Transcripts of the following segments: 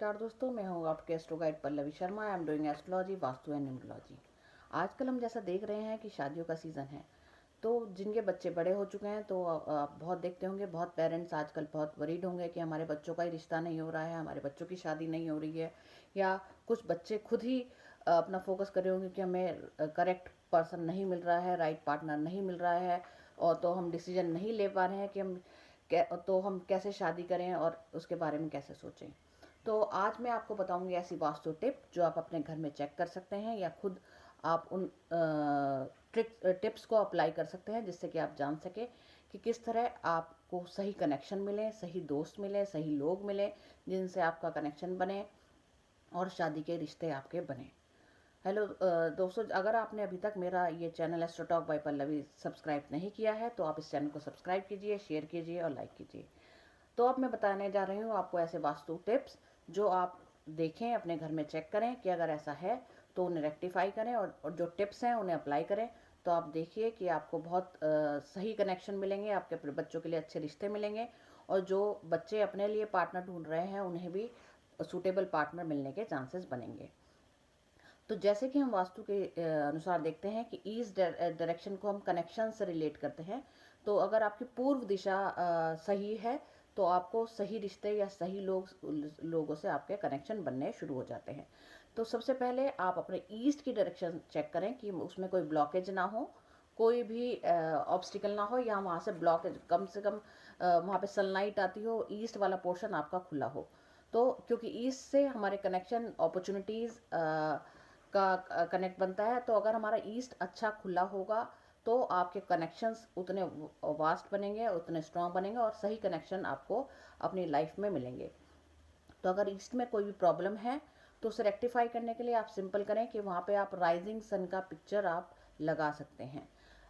नमस्कार दोस्तों, मैं हूँ आपके astro guide Pallavi Sharma. I am doing astrology, vastu and numerology. आजकल हम जैसा देख रहे हैं कि शादियों का सीज़न है, तो जिनके बच्चे बड़े हो चुके हैं तो आप बहुत देखते होंगे, बहुत पेरेंट्स आजकल बहुत वरीड होंगे कि हमारे बच्चों का ही रिश्ता नहीं हो रहा है, हमारे बच्चों की शादी नहीं हो रही है। या कुछ बच्चे खुद ही अपना फोकस कर रहे होंगे कि हमें करेक्ट पर्सन नहीं मिल रहा है, राइट पार्टनर नहीं मिल रहा है, और तो हम डिसीजन नहीं ले पा रहे हैं कि हम कैसे शादी करें और उसके बारे में कैसे सोचें। तो आज मैं आपको बताऊंगी ऐसी वास्तु टिप जो आप अपने घर में चेक कर सकते हैं, या खुद आप उन टिप्स को अप्लाई कर सकते हैं, जिससे कि आप जान सके कि किस तरह आपको सही कनेक्शन मिले, सही दोस्त मिले, सही लोग मिले, जिनसे आपका कनेक्शन बने और शादी के रिश्ते आपके बने। हेलो दोस्तों, अगर आपने अभी तक मेरा ये channel astro talk bye Pallavi subscribe नहीं किया है तो आप इस चैनल को सब्सक्राइब कीजिए, शेयर कीजिए और लाइक कीजिए। तो अब मैं बताने जा रही हूँ आपको ऐसे वास्तु टिप्स जो आप देखें, अपने घर में चेक करें कि अगर ऐसा है तो उन्हें रेक्टिफाई करें, और जो टिप्स हैं उन्हें अप्लाई करें। तो आप देखिए कि आपको बहुत सही कनेक्शन मिलेंगे, आपके बच्चों के लिए अच्छे रिश्ते मिलेंगे, और जो बच्चे अपने लिए पार्टनर ढूंढ रहे हैं उन्हें भी सूटेबल पार्टनर मिलने के चांसेस बनेंगे। तो जैसे कि हम वास्तु के अनुसार देखते हैं कि ईस्ट डायरेक्शन को हम कनेक्शन से रिलेट करते हैं। तो अगर आपकी पूर्व दिशा सही है तो आपको सही रिश्ते या सही लोगों से आपके कनेक्शन बनने शुरू हो जाते हैं। तो सबसे पहले आप अपने ईस्ट की डायरेक्शन चेक करें कि उसमें कोई ब्लॉकेज ना हो, कोई भी ऑब्स्टिकल ना हो, या वहाँ से ब्लॉकेज कम से कम वहाँ पे सनलाइट आती हो, ईस्ट वाला पोर्शन आपका खुला हो। तो क्योंकि ईस्ट से हमारे कनेक्शन अपॉर्चुनिटीज़ का कनेक्ट बनता है, तो अगर हमारा ईस्ट अच्छा खुला होगा तो आपके कनेक्शंस उतने वास्ट बनेंगे, उतने स्ट्रांग बनेंगे, और सही कनेक्शन आपको अपनी लाइफ में मिलेंगे। तो अगर ईस्ट में कोई भी प्रॉब्लम है तो उसे रेक्टिफाई करने के लिए आप सिंपल करें कि वहाँ पे आप राइजिंग सन का पिक्चर आप लगा सकते हैं।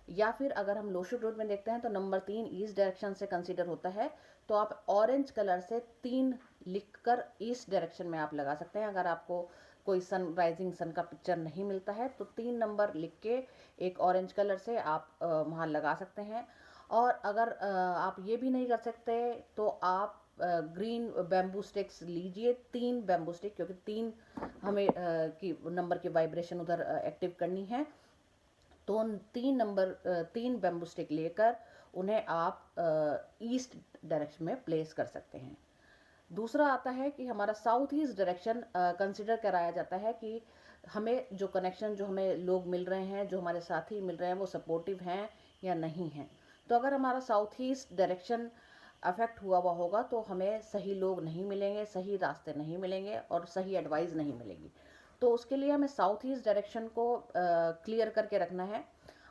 या फिर अगर हम लोशो रोड में देखते हैं तो नंबर 3 ईस्ट डायरेक्शन से कंसीडर होता है, तो आप ऑरेंज कलर से 3 लिखकर ईस्ट डायरेक्शन में आप लगा सकते हैं। अगर आपको कोई राइजिंग सन का पिक्चर नहीं मिलता है तो 3 नंबर लिख के एक ऑरेंज कलर से आप वहाँ लगा सकते हैं। और अगर आप ये भी नहीं कर सकते तो आप ग्रीन बैम्बू स्टिक्स लीजिए, 3 बैम्बू स्टिक, क्योंकि 3 हमें की नंबर की वाइब्रेशन उधर एक्टिव करनी है। तो उन 3 बैम्बू स्टिक लेकर उन्हें आप ईस्ट डायरेक्शन में प्लेस कर सकते हैं। दूसरा आता है कि हमारा साउथ ईस्ट डायरेक्शन कंसिडर कराया जाता है कि हमें जो कनेक्शन, जो हमें लोग मिल रहे हैं, जो हमारे साथी मिल रहे हैं, वो सपोर्टिव हैं या नहीं हैं। तो अगर हमारा साउथ ईस्ट डायरेक्शन अफेक्ट हुआ होगा तो हमें सही लोग नहीं मिलेंगे, सही रास्ते नहीं मिलेंगे, और सही एडवाइस नहीं मिलेगी। तो उसके लिए हमें साउथ ईस्ट डायरेक्शन को क्लियर करके रखना है।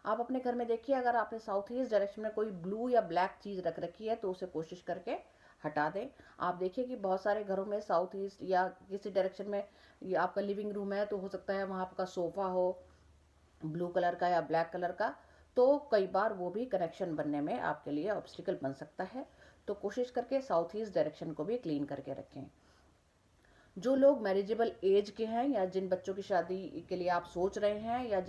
आप अपने घर में देखिए, अगर आपने साउथ ईस्ट डायरेक्शन में कोई ब्लू या ब्लैक चीज़ रख रखी है तो उसे कोशिश करके हटा दें। आप देखिए कि बहुत सारे घरों में साउथ ईस्ट या किसी डायरेक्शन में, ये आपका लिविंग रूम है तो हो सकता है वहाँ आपका सोफ़ा हो ब्लू कलर का या ब्लैक कलर का, तो कई बार वो भी कनेक्शन बनने में आपके लिए ऑब्स्टिकल बन सकता है। तो कोशिश करके साउथ ईस्ट डायरेक्शन को भी क्लीन करके रखें। जो लोग मैरिजेबल एज के हैं, या जिन बच्चों की शादी के लिए आप सोच रहे हैं, या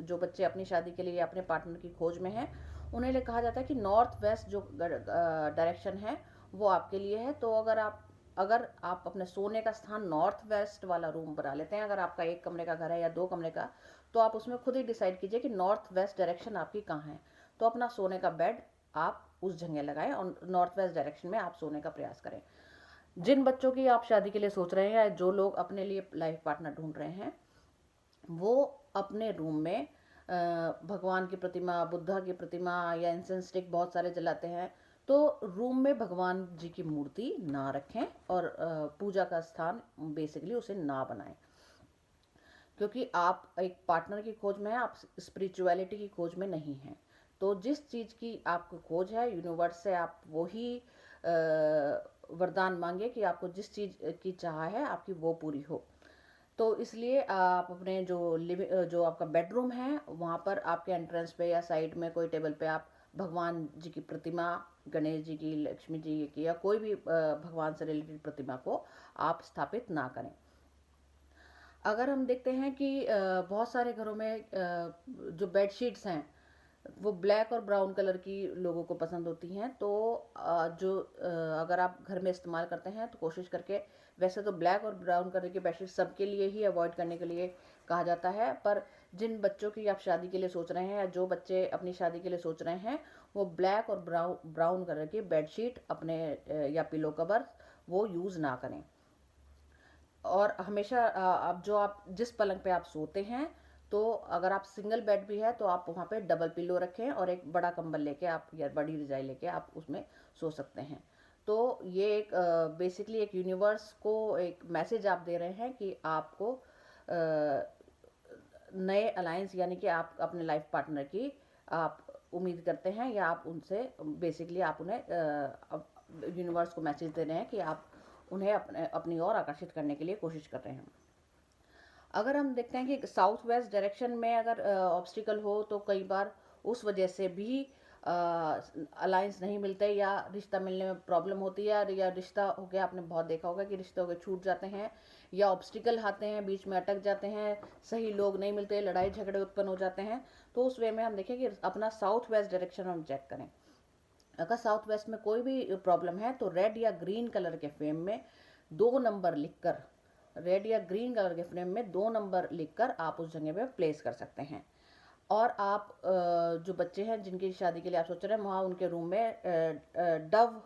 जो बच्चे अपनी शादी के लिए अपने पार्टनर की खोज में हैं, उन्हें लिए कहा जाता है कि नॉर्थ वेस्ट जो डायरेक्शन है वो आपके लिए है। तो अगर आप अपने सोने का स्थान नॉर्थ वेस्ट वाला रूम बना लेते हैं, अगर आपका 1 कमरे का घर है या 2 कमरे का, तो आप उसमें खुद ही डिसाइड कीजिए कि नॉर्थ वेस्ट डायरेक्शन आपकी कहाँ है। तो अपना सोने का बेड आप उस जगह लगाएं और नॉर्थ वेस्ट डायरेक्शन में आप सोने का प्रयास करें। जिन बच्चों की आप शादी के लिए सोच रहे हैं, या जो लोग अपने लिए लाइफ पार्टनर ढूंढ रहे हैं, वो अपने रूम में भगवान की प्रतिमा, बुद्धा की प्रतिमा या इंसेंस स्टिक बहुत सारे जलाते हैं, तो रूम में भगवान जी की मूर्ति ना रखें, और पूजा का स्थान बेसिकली उसे ना बनाएं। क्योंकि आप एक पार्टनर की खोज में हैं, आप स्पिरिचुअलिटी की खोज में नहीं हैं। तो जिस चीज़ की आपको खोज है यूनिवर्स से, आप वही वरदान मांगे कि आपको जिस चीज़ की चाह है आपकी वो पूरी हो। तो इसलिए आप अपने जो आपका बेडरूम है वहाँ पर आपके एंट्रेंस पे या साइड में कोई टेबल पे आप भगवान जी की प्रतिमा, गणेश जी की, लक्ष्मी जी की, या कोई भी भगवान से रिलेटेड प्रतिमा को आप स्थापित ना करें। अगर हम देखते हैं कि बहुत सारे घरों में जो बेडशीट्स हैं वो ब्लैक और ब्राउन कलर की लोगों को पसंद होती हैं, तो अगर आप घर में इस्तेमाल करते हैं तो कोशिश करके वैसे तो ब्लैक और ब्राउन कलर की बेडशीट सबके लिए ही अवॉइड करने के लिए कहा जाता है, पर जिन बच्चों की आप शादी के लिए सोच रहे हैं या जो बच्चे अपनी शादी के लिए सोच रहे हैं, वो ब्लैक और ब्राउन कलर की बेडशीट अपने या पिलो कवर वो यूज़ ना करें। और हमेशा अब जो आप जिस पलंग पे आप सोते हैं, तो अगर आप सिंगल बेड भी है तो आप वहाँ पे डबल पिलो रखें और एक बड़ा कंबल लेके आप या बड़ी रजाई लेके आप उसमें सो सकते हैं। तो ये एक बेसिकली एक यूनिवर्स को एक मैसेज आप दे रहे हैं कि आपको नए अलायंस यानी कि आप अपने लाइफ पार्टनर की आप उम्मीद करते हैं या आप उनसे बेसिकली आप उन्हें यूनिवर्स को मैसेज दे रहे हैं कि आप उन्हें अपनी ओर आकर्षित करने के लिए कोशिश कर रहे हैं। अगर हम देखते हैं कि साउथ वेस्ट डायरेक्शन में अगर ऑब्स्टिकल हो तो कई बार उस वजह से भी अलायंस नहीं मिलते या रिश्ता मिलने में प्रॉब्लम होती है, या रिश्ता हो गया, आपने बहुत देखा होगा कि रिश्ते हो गए छूट जाते हैं या ऑब्स्टिकल आते हैं, बीच में अटक जाते हैं, सही लोग नहीं मिलते, लड़ाई झगड़े उत्पन्न हो जाते हैं। तो उस वे में हम देखें कि अपना साउथ वेस्ट डायरेक्शन हम चेक करें। अगर साउथ वेस्ट में कोई भी प्रॉब्लम है तो रेड या ग्रीन कलर के फ्रेम में 2 नंबर लिखकर, रेड या ग्रीन कलर के फ्रेम में 2 नंबर लिखकर आप उस जगह पे प्लेस कर सकते हैं। और आप जो बच्चे हैं जिनकी शादी के लिए आप सोच रहे हैं, वहाँ उनके रूम में डव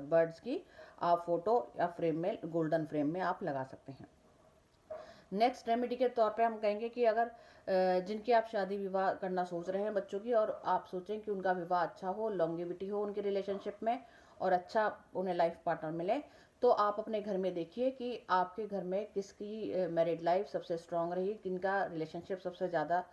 बर्ड्स की आप फोटो या फ्रेम में, गोल्डन फ्रेम में आप लगा सकते हैं। नेक्स्ट रेमेडी के तौर पे हम कहेंगे कि अगर जिनकी आप शादी विवाह करना सोच रहे हैं बच्चों की, और आप सोचें कि उनका विवाह अच्छा हो, लॉन्गेविटी हो उनके रिलेशनशिप में और अच्छा उन्हें लाइफ पार्टनर मिले, तो आप अपने घर में देखिए कि आपके घर में किसकी मैरिड लाइफ सबसे स्ट्रांग रही, किनका रिलेशनशिप सबसे ज़्यादा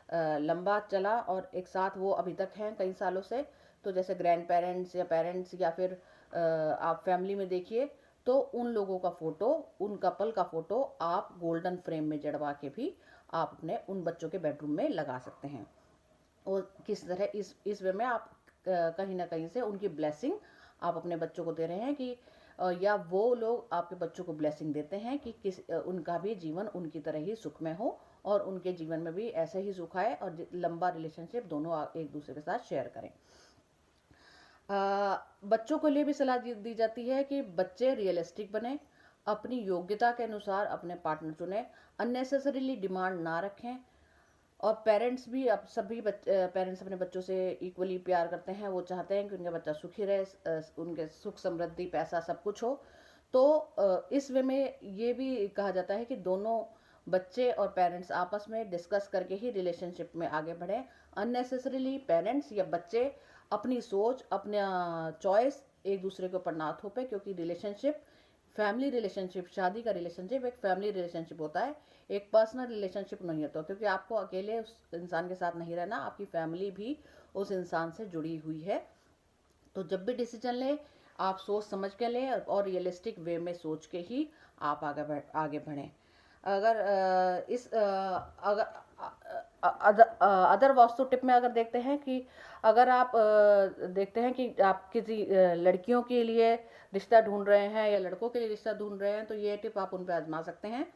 लंबा चला और एक साथ वो अभी तक हैं कई सालों से। तो जैसे ग्रैंड पेरेंट्स या पेरेंट्स या फिर आप फैमिली में देखिए, तो उन लोगों का फोटो, उन कपल का फोटो आप गोल्डन फ्रेम में जड़वा के भी आप अपने उन बच्चों के बेडरूम में लगा सकते हैं। और किस तरह इस वे में आप कहीं ना कहीं से उनकी ब्लेसिंग आप अपने बच्चों को दे रहे हैं कि या वो लोग आपके बच्चों को ब्लेसिंग देते हैं कि उनका भी जीवन उनकी तरह ही सुखमय हो और उनके जीवन में भी ऐसे ही सुख आए और लंबा रिलेशनशिप दोनों एक दूसरे के साथ शेयर करें। बच्चों के लिए भी सलाह दी जाती है कि बच्चे रियलिस्टिक बने, अपनी योग्यता के अनुसार अपने पार्टनर चुनें, अननेसेसरीली डिमांड ना रखें। और पेरेंट्स भी, अब सभी पेरेंट्स अपने बच्चों से इक्वली प्यार करते हैं, वो चाहते हैं कि उनका बच्चा सुखी रहे, उनके सुख समृद्धि पैसा सब कुछ हो। तो इस वे में ये भी कहा जाता है कि दोनों बच्चे और पेरेंट्स आपस में डिस्कस करके ही रिलेशनशिप में आगे बढ़ें। अननेसेसरीली पेरेंट्स या बच्चे अपनी सोच, अपना चॉइस एक दूसरे के ऊपर ना थोपे, क्योंकि रिलेशनशिप, फैमिली रिलेशनशिप, शादी का रिलेशनशिप एक फैमिली रिलेशनशिप होता है, एक पर्सनल रिलेशनशिप नहीं होता। क्योंकि आपको अकेले उस इंसान के साथ नहीं रहना, आपकी फैमिली भी उस इंसान से जुड़ी हुई है। तो जब भी डिसीजन लें आप सोच समझ के लें और रियलिस्टिक वे में सोच के ही आप आगे बढ़ें। अगर अदर वास्तु टिप में अगर देखते हैं कि अगर आप देखते हैं कि आप किसी लड़कियों के लिए रिश्ता ढूंढ रहे हैं या लड़कों के लिए रिश्ता ढूंढ रहे हैं, तो ये टिप आप उन पर आजमा सकते हैं।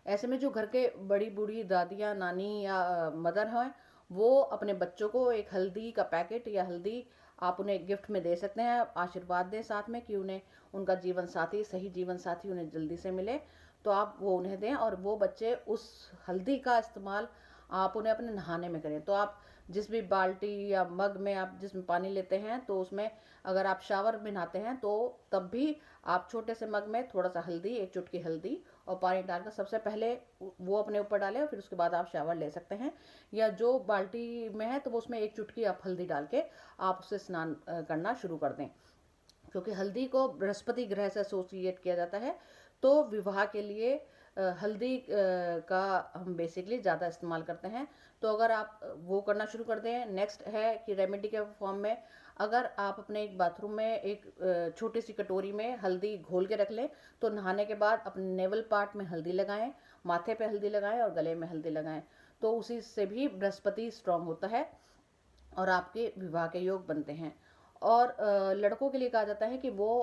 ऐसे में जो घर के बड़ी बूढ़ी दादियाँ, नानी या मदर हैं, वो अपने बच्चों को एक हल्दी का पैकेट या हल्दी आप उन्हें गिफ्ट में दे सकते हैं, आशीर्वाद दें साथ में कि उन्हें उनका जीवन साथी, सही जीवन साथी उन्हें जल्दी से मिले। तो आप वो उन्हें दें और वो बच्चे उस हल्दी का इस्तेमाल आप उन्हें अपने नहाने में करें। तो आप जिस भी बाल्टी या मग में आप जिसमें पानी लेते हैं, तो उसमें अगर आप शावर में नहाते हैं तो तब भी आप छोटे से मग में थोड़ा सा हल्दी, एक चुटकी हल्दी और पानी डालकर सबसे पहले वो अपने ऊपर डालें और फिर उसके बाद आप शावर ले सकते हैं। या जो बाल्टी में है तो वो उसमें एक चुटकी आप हल्दी डाल के आप उससे स्नान करना शुरू कर दें, क्योंकि हल्दी को बृहस्पति ग्रह से एसोसिएट किया जाता है। तो विवाह के लिए हल्दी का हम बेसिकली ज़्यादा इस्तेमाल करते हैं। तो अगर आप वो करना शुरू कर दें। नेक्स्ट है कि रेमेडी के फॉर्म में अगर आप अपने एक बाथरूम में एक छोटी सी कटोरी में हल्दी घोल के रख लें, तो नहाने के बाद अपने नेवल पार्ट में हल्दी लगाएं, माथे पे हल्दी लगाएं और गले में हल्दी लगाएं। तो उसी से भी बृहस्पति स्ट्रांग होता है और आपके विवाह के योग बनते हैं। और लड़कों के लिए कहा जाता है कि वो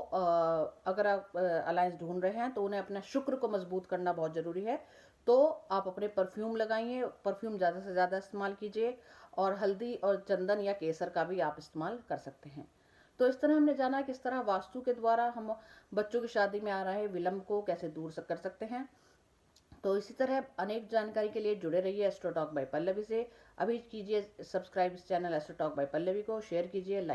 अगर आप अलायंस ढूंढ रहे हैं तो उन्हें अपना शुक्र को मजबूत करना बहुत ज़रूरी है। तो आप अपने परफ्यूम लगाइए, परफ्यूम ज़्यादा से ज़्यादा इस्तेमाल कीजिए और हल्दी और चंदन या केसर का भी आप इस्तेमाल कर सकते हैं। तो इस तरह हमने जाना किस तरह वास्तु के द्वारा हम बच्चों की शादी में आ रहे विलंब को कैसे दूर कर सकते हैं। तो इसी तरह अनेक जानकारी के लिए जुड़े रहिए एस्ट्रो टॉक बाय पल्लवी से। अभी कीजिए सब्सक्राइब इस channel astro talk bye Pallavi को, शेयर कीजिए, लाइक